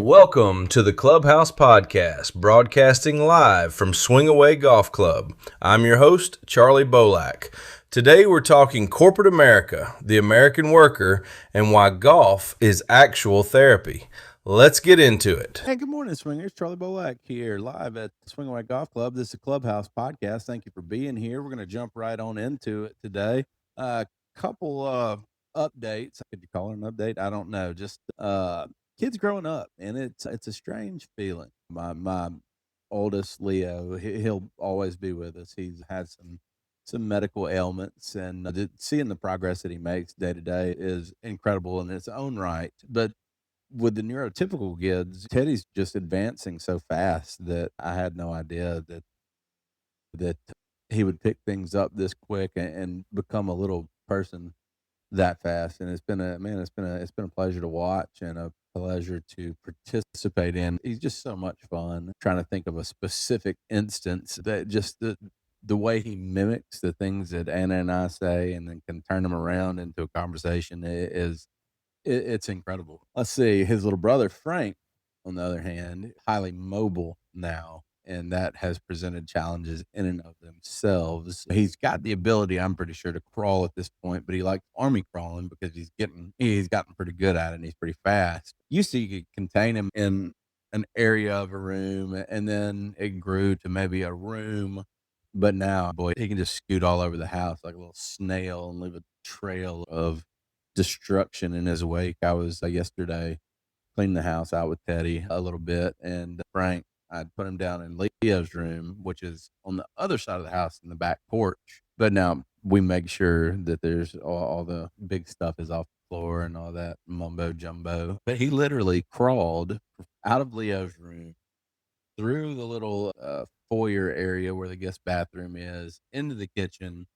Welcome to the Clubhouse Podcast, broadcasting live from Swing Away Golf Club. I'm your host, Charley Bolak. Today we're talking corporate America, the American worker, and why golf is actual therapy. Let's get into it. Hey, good morning, swingers. Charley Bolak here, live at Swing Away Golf Club. This is a Clubhouse Podcast. Thank you for being here. We're going to jump right on into it today. A couple of updates. Could you call it an update? I don't know. Just kids growing up, and it's a strange feeling. My oldest Leo, he'll always be with us. He's had some medical ailments, and seeing the progress that he makes day to day is incredible in its own right. But with the neurotypical kids, Teddy's just advancing so fast that I had no idea that he would pick things up this quick and become a little person that fast. And it's been a pleasure to watch and a pleasure to participate in. He's just so much fun. Trying to think of a specific instance that just the way he mimics the things that Anna and I say and then can turn them around into a conversation it's incredible. Let's see. His little brother, Frank, on the other hand, highly mobile now, and that has presented challenges in and of themselves. He's got the ability, I'm pretty sure, to crawl at this point, but he likes army crawling because he's gotten pretty good at it and he's pretty fast. Used to, you could contain him in an area of a room, and then it grew to maybe a room. But now, boy, he can just scoot all over the house like a little snail and leave a trail of destruction in his wake. I was yesterday cleaning the house out with Teddy a little bit, and Frank, I'd put him down in Leo's room, which is on the other side of the house in the back porch. But now we make sure that there's all the big stuff is off the floor and all that mumbo jumbo. But he literally crawled out of Leo's room through the little foyer area where the guest bathroom is into the kitchen,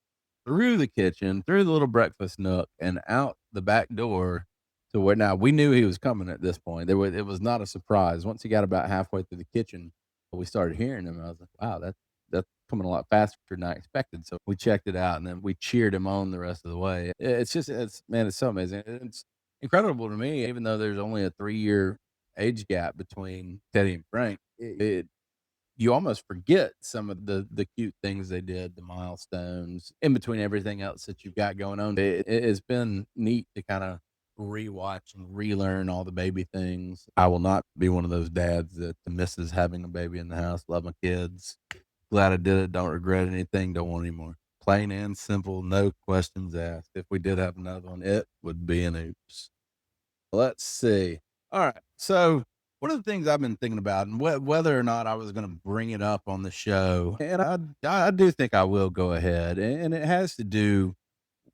through the kitchen, through the little breakfast nook, and out the back door to where now we knew he was coming at this point. It was not a surprise. Once he got about halfway through the kitchen, we started hearing him. I was like, wow, that's coming a lot faster than I expected. So we checked it out and then we cheered him on the rest of the way. It's so amazing. It's incredible to me, even though there's only a 3-year age gap between Teddy and Frank. You almost forget some of the cute things they did, the milestones in between everything else that you've got going on. It's been neat to kind of rewatch and relearn all the baby things. I will not be one of those dads that misses having a baby in the house. Love my kids. Glad I did it. Don't regret anything. Don't want any more. Plain and simple. No questions asked. If we did have another one, it would be an oops. Let's see. All right. So one of the things I've been thinking about, and whether or not I was going to bring it up on the show, and I do think I will go ahead, and it has to do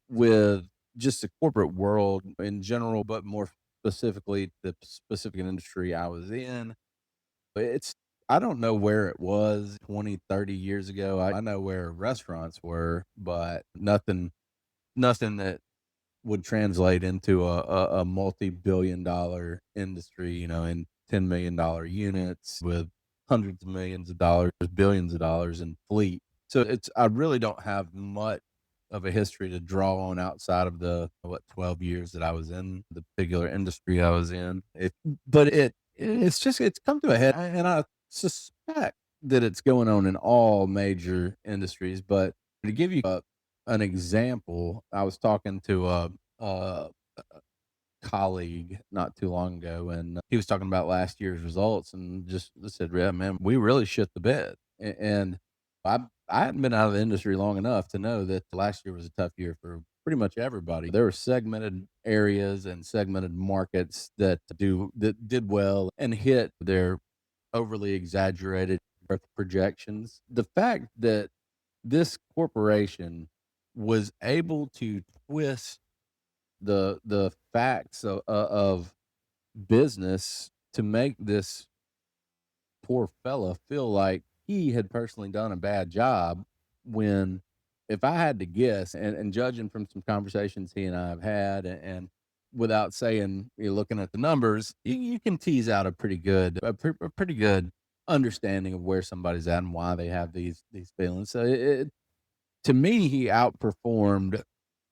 with just the corporate world in general, but more specifically the specific industry I was in. It's I don't know where it was 20, 30 years ago. I know where restaurants were, but nothing that would translate into a multi-billion-dollar industry, in $10 million units with hundreds of millions of dollars, billions of dollars in fleet. So I really don't have much of a history to draw on outside of the 12 years that I was in the particular industry I was in. It's come to a head, and I suspect that it's going on in all major industries. But to give you an example, I was talking to a colleague not too long ago, and he was talking about last year's results, and just said, "Yeah, man, we really shit the bed." And I hadn't been out of the industry long enough to know that last year was a tough year for pretty much everybody. There were segmented areas and segmented markets that did well and hit their overly exaggerated growth projections. The fact that this corporation was able to twist the facts of business to make this poor fella feel like he had personally done a bad job, when if I had to guess, and judging from some conversations he and I have had, and without saying, you're looking at the numbers, you can tease out a pretty good understanding of where somebody's at and why they have these feelings. So to me, he outperformed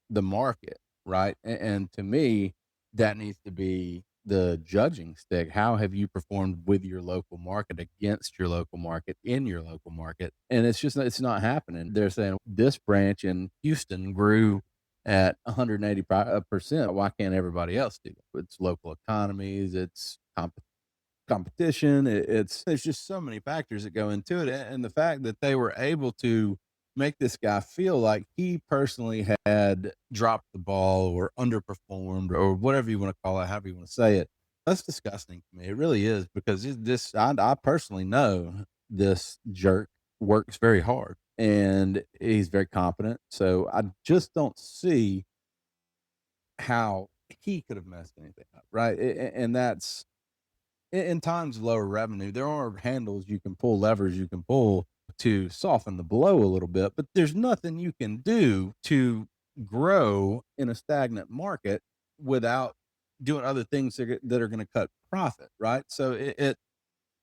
the market, right? And to me, that needs to be the judging stick. How have you performed with your local market, against your local market, in your local market? And it's not happening. They're saying this branch in Houston grew at 180%. Why can't everybody else do that? It's local economies, it's competition. There's just so many factors that go into it, and the fact that they were able to make this guy feel like he personally had dropped the ball or underperformed or whatever you want to call it, however you want to say it. That's disgusting to me. It really is, because I personally know this jerk works very hard and he's very competent. So I just don't see how he could have messed anything up, right? And that's in times of lower revenue, there are handles you can pull, levers you can pull to soften the blow a little bit, but there's nothing you can do to grow in a stagnant market without doing other things that are going to cut profit, right? So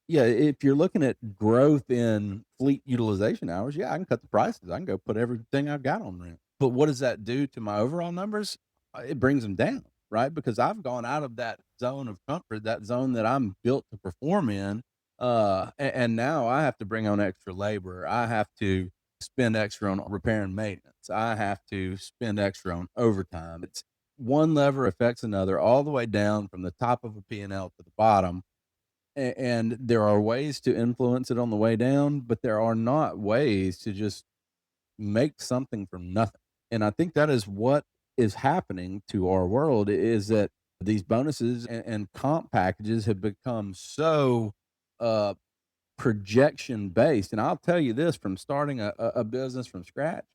yeah, if you're looking at growth in fleet utilization hours, yeah, I can cut the prices. I can go put everything I've got on rent. But what does that do to my overall numbers? It brings them down, right? Because I've gone out of that zone of comfort, that zone that I'm built to perform in. And now I have to bring on extra labor. I have to spend extra on repair and maintenance. I have to spend extra on overtime. It's one lever affects another all the way down from the top of a P&L to the bottom, and there are ways to influence it on the way down, but there are not ways to just make something from nothing. And I think that is what is happening to our world, is that these bonuses and comp packages have become so uh, projection based. And I'll tell you this, from starting a business from scratch,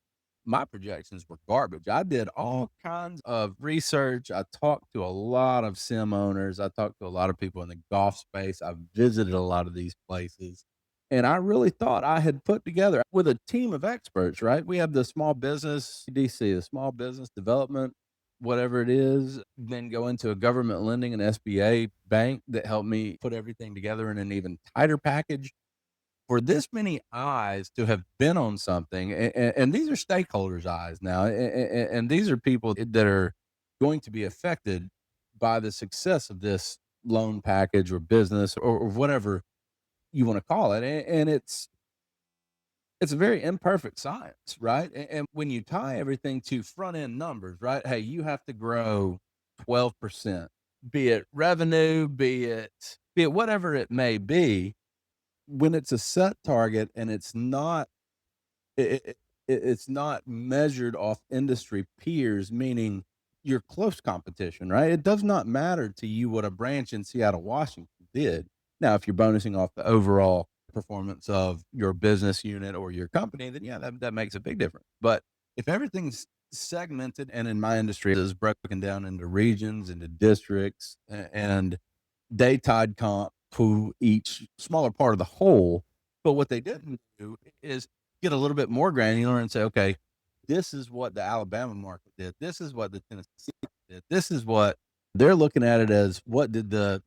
my projections were garbage. I did all kinds of research. I talked to a lot of sim owners. I talked to a lot of people in the golf space. I visited a lot of these places. And I really thought I had put together with a team of experts, right? We have the small business DC, the small business development, whatever it is, then go into a government lending and SBA bank that helped me put everything together in an even tighter package. For this many eyes to have been on something, and these are stakeholders' eyes now, and these are people that are going to be affected by the success of this loan package or business or whatever you want to call it, and it's a very imperfect science, right? And when you tie everything to front end numbers, right? Hey, you have to grow 12%, be it revenue, be it whatever it may be. When it's a set target and it's not measured off industry peers, meaning your close competition, right? It does not matter to you what a branch in Seattle, Washington did. Now, if you're bonusing off the overall performance of your business unit or your company, then yeah, that makes a big difference. But if everything's segmented, and in my industry is broken down into regions, into districts, and they tied comp to each smaller part of the whole. But what they didn't do is get a little bit more granular and say, okay, this is what the Alabama market did. This is what the Tennessee did. This is what they're looking at it as. What did the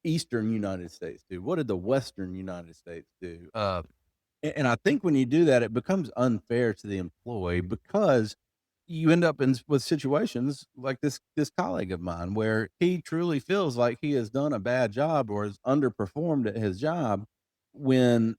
Eastern United States do? What did the Western United States do? And I think when you do that, it becomes unfair to the employee, because you end up with situations like this colleague of mine, where he truly feels like he has done a bad job or has underperformed at his job, when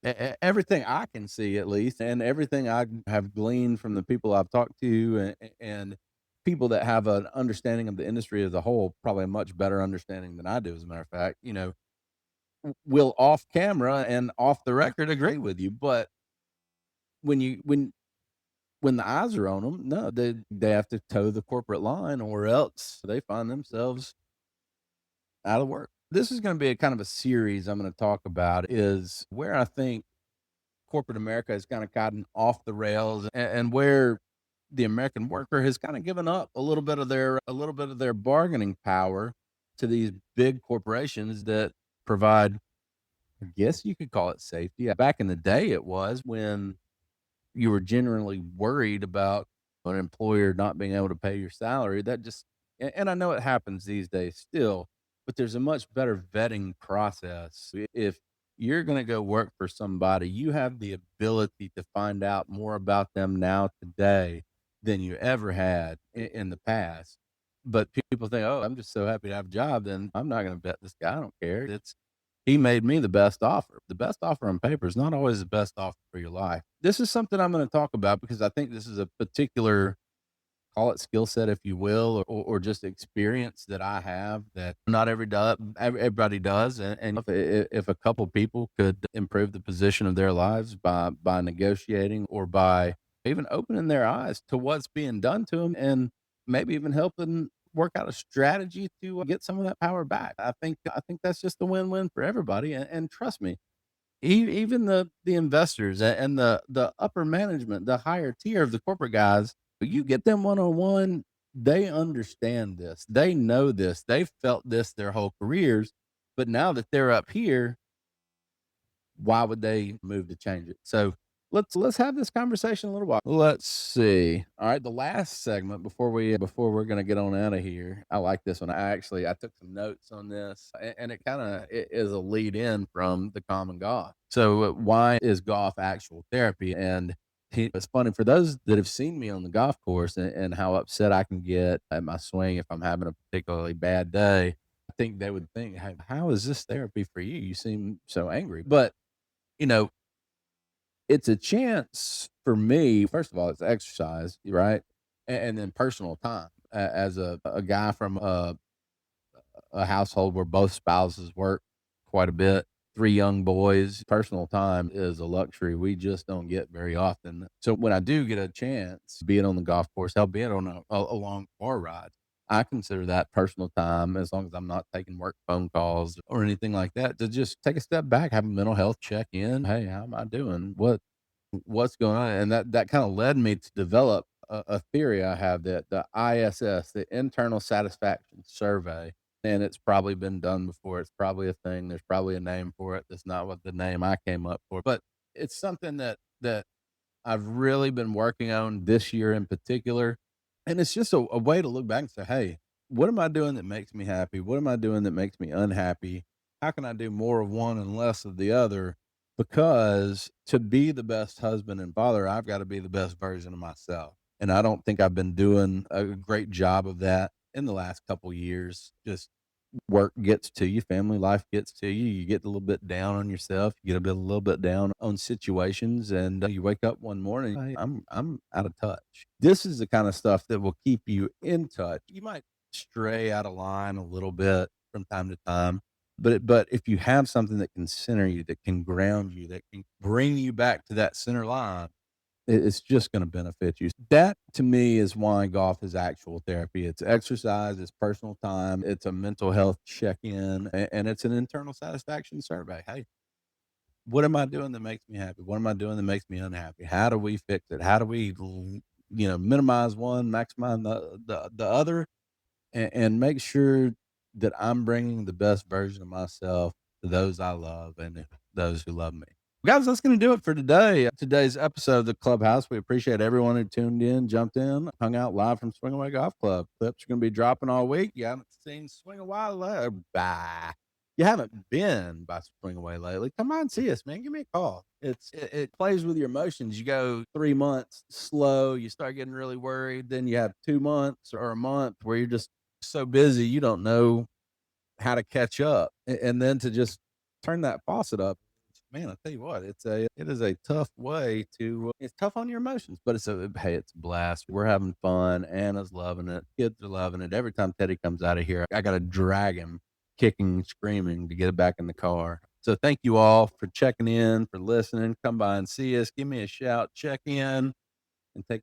everything I can see, at least, and everything I have gleaned from the people I've talked to, and people that have an understanding of the industry as a whole, probably a much better understanding than I do, as a matter of fact, will off camera and off the record agree with you. But when you when the eyes are on them, no, they have to toe the corporate line, or else they find themselves out of work. This is going to be a kind of a series I'm going to talk about, is where I think corporate America has kind of gotten off the rails, and where the American worker has kind of given up a little bit of their bargaining power to these big corporations that provide, I guess you could call it, safety. Back in the day, it was when you were generally worried about an employer not being able to pay your salary. That just, and I know it happens these days still, but there's a much better vetting process. If you're going to go work for somebody, you have the ability to find out more about them now today than you ever had in the past. But people think, oh, I'm just so happy to have a job, then I'm not going to bet this guy. I don't care. He made me the best offer. The best offer on paper is not always the best offer for your life. This is something I'm going to talk about because I think this is a particular, call it skill set, if you will, or just experience that I have that not everybody does. And if a couple people could improve the position of their lives by negotiating or by even opening their eyes to what's being done to them, and maybe even helping work out a strategy to get some of that power back, I think that's just a win-win for everybody. And trust me, even the investors and the upper management, the higher tier of the corporate guys, you get them one on one, they understand this, they know this, they've felt this their whole careers. But now that they're up here, why would they move to change it? So let's have this conversation a little while. Let's see. All right, the last segment before we're gonna get on out of here. I like this one. I took some notes on this, and it kind of is a lead in from the common golf. So why is golf actual therapy? And it's funny for those that have seen me on the golf course and how upset I can get at my swing if I'm having a particularly bad day. I think they would think, hey, how is this therapy for you? You seem so angry. But you know, it's a chance for me. First of all, it's exercise, right? And then personal time. As a guy from a household where both spouses work quite a bit, three young boys, personal time is a luxury we just don't get very often. So when I do get a chance, be it on the golf course, hell, be it on a long car ride, I consider that personal time, as long as I'm not taking work phone calls or anything like that, to just take a step back, have a mental health check in. Hey, how am I doing? What's going on? And that kind of led me to develop a theory I have, that the ISS, the Internal Satisfaction Survey, and it's probably been done before. It's probably a thing. There's probably a name for it. That's not what the name I came up for, but it's something that I've really been working on this year in particular. And it's just a way to look back and say, hey, what am I doing that makes me happy? What am I doing that makes me unhappy? How can I do more of one and less of the other? Because to be the best husband and father, I've got to be the best version of myself. And I don't think I've been doing a great job of that in the last couple years. Just work gets to you, family life gets to you. You get a little bit down on yourself. You get a little bit down on situations, and you wake up one morning, "Hey, I'm out of touch." This is the kind of stuff that will keep you in touch. You might stray out of line a little bit from time to time, but if you have something that can center you, that can ground you, that can bring you back to that center line, it's just going to benefit you. That to me is why golf is actual therapy. It's exercise, it's personal time, it's a mental health check in, and it's an internal satisfaction survey. Hey, what am I doing that makes me happy? What am I doing that makes me unhappy? How do we fix it? How do we, minimize one, maximize the other, and make sure that I'm bringing the best version of myself to those I love and those who love me. Guys, that's going to do it for today. Today's episode of the Clubhouse. We appreciate everyone who tuned in, jumped in, hung out live from Swing Away Golf Club. Clips are going to be dropping all week. You haven't seen Swing Away You haven't been by Swing Away lately. Come on, see us, man. Give me a call. It plays with your emotions. You go 3 months slow, you start getting really worried. Then you have 2 months or a month where you're just so busy you don't know how to catch up, and then to just turn that faucet up. Man, I tell you what, it is a tough way to. It's tough on your emotions, but it's a blast. We're having fun. Anna's loving it. Kids are loving it. Every time Teddy comes out of here, I got to drag him, kicking and screaming, to get it back in the car. So thank you all for checking in, for listening. Come by and see us. Give me a shout. Check in and take